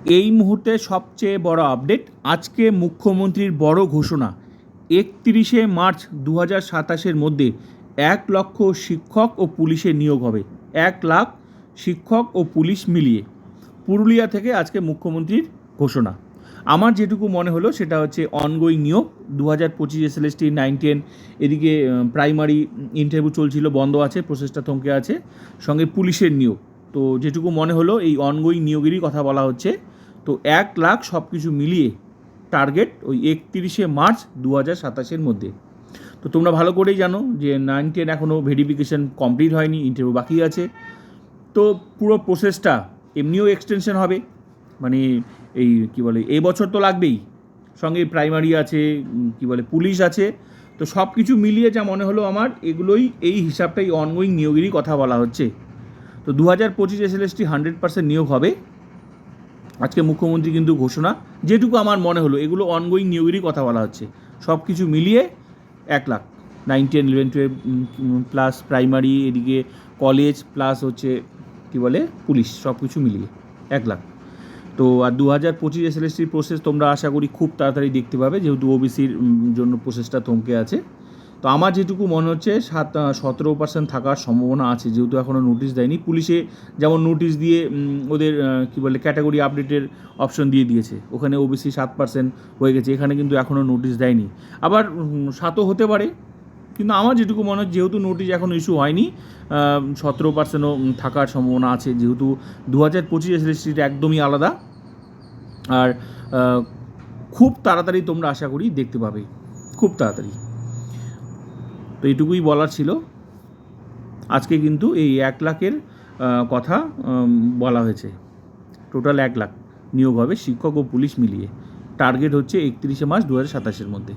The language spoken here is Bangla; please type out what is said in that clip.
এই মুহূর্তে সবচেয়ে বড় আপডেট, আজকে মুখ্যমন্ত্রীর বড় ঘোষণা, 31শে মার্চ 2027-এর মধ্যে 1 লক্ষ শিক্ষক ও পুলিশের নিয়োগ হবে। 1 লাখ শিক্ষক ও পুলিশ মিলিয়ে পুরুলিয়া থেকে আজকে মুখ্যমন্ত্রীর ঘোষণা। আমার যেটুকু মনে হলো সেটা হচ্ছে অনগোয়িং নিয়োগ। 2025 SLST 9-10 এদিকে প্রাইমারি ইন্টারভিউ চলছিল, বন্ধ আছে, প্রসেসটা থমকে আছে, সঙ্গে পুলিশের নিয়োগ। তো যেটুকু মনে হলো এই অনগোয়িং নিয়োগেরই কথা বলা হচ্ছে। তো 1 লাখ সব কিছু মিলিয়ে টার্গেট ওই 31শে মার্চ 2027-এর মধ্যে। তো তোমরা ভালো করেই জানো যে 9-10 এখনও ভেরিফিকেশান কমপ্লিট হয়নি, ইন্টারভিউ বাকি আছে। তো পুরো প্রসেসটা এমনিও এক্সটেনশন হবে, মানে এই কী বলে, এই বছর তো লাগবেই, সঙ্গে প্রাইমারি আছে, কী বলে, পুলিশ আছে। তো সব কিছু মিলিয়ে যা মনে হলো আমার, এগুলোই এই হিসাবটাই অনগোয়িং নিয়োগেরই কথা বলা হচ্ছে। তো 2025 SLST 100% নিয়োগ হবে। আজকে মুখ্যমন্ত্রী কিন্তু ঘোষণা, যেটুকু আমার মনে হলো, এগুলো অনগোয়িং নিয়োগেরই কথা বলা হচ্ছে। সব কিছু মিলিয়ে 1 লাখ, 9, 10, 11, 12 প্লাস প্রাইমারি, এদিকে কলেজ প্লাস হচ্ছে কী বলে পুলিশ, সব কিছু মিলিয়ে 1 লাখ। তো আর 2025 SLSTর প্রসেস তোমরা আশা করি খুব তাড়াতাড়ি দেখতে পাবে, যেহেতু ওবিসির জন্য প্রসেসটা থমকে আছে। তো আমার যেটুকু মনে হচ্ছে 17% থাকার সম্ভাবনা আছে, যেহেতু এখনও নোটিশ দেয়নি। পুলিশে যেমন নোটিশ দিয়ে ওদের কী বলে ক্যাটাগরি আপডেটের অপশন দিয়ে দিয়েছে, ওখানে ওবিসি 7% হয়ে গেছে, এখানে কিন্তু এখনও নোটিশ দেয়নি। আবার 7ও হতে পারে, কিন্তু আমার যেটুকু মনে হয় যেহেতু নোটিশ এখনও ইস্যু হয়নি, 17%ও থাকার সম্ভাবনা আছে, যেহেতু 2025 SLSTটা একদমই আলাদা। আর খুব তাড়াতাড়ি তোমরা আশা করি দেখতে পাবে, খুব তাড়াতাড়ি। তো এইটুকুই বলার ছিল। আজকে কিন্তু এই 1 লাখের কথা বলা হয়েছে। টোটাল 1 লাখ নিয়োগ হবে শিক্ষক ও পুলিশ মিলিয়ে। টার্গেট হচ্ছে 31শে মার্চ 2027-এর মধ্যে।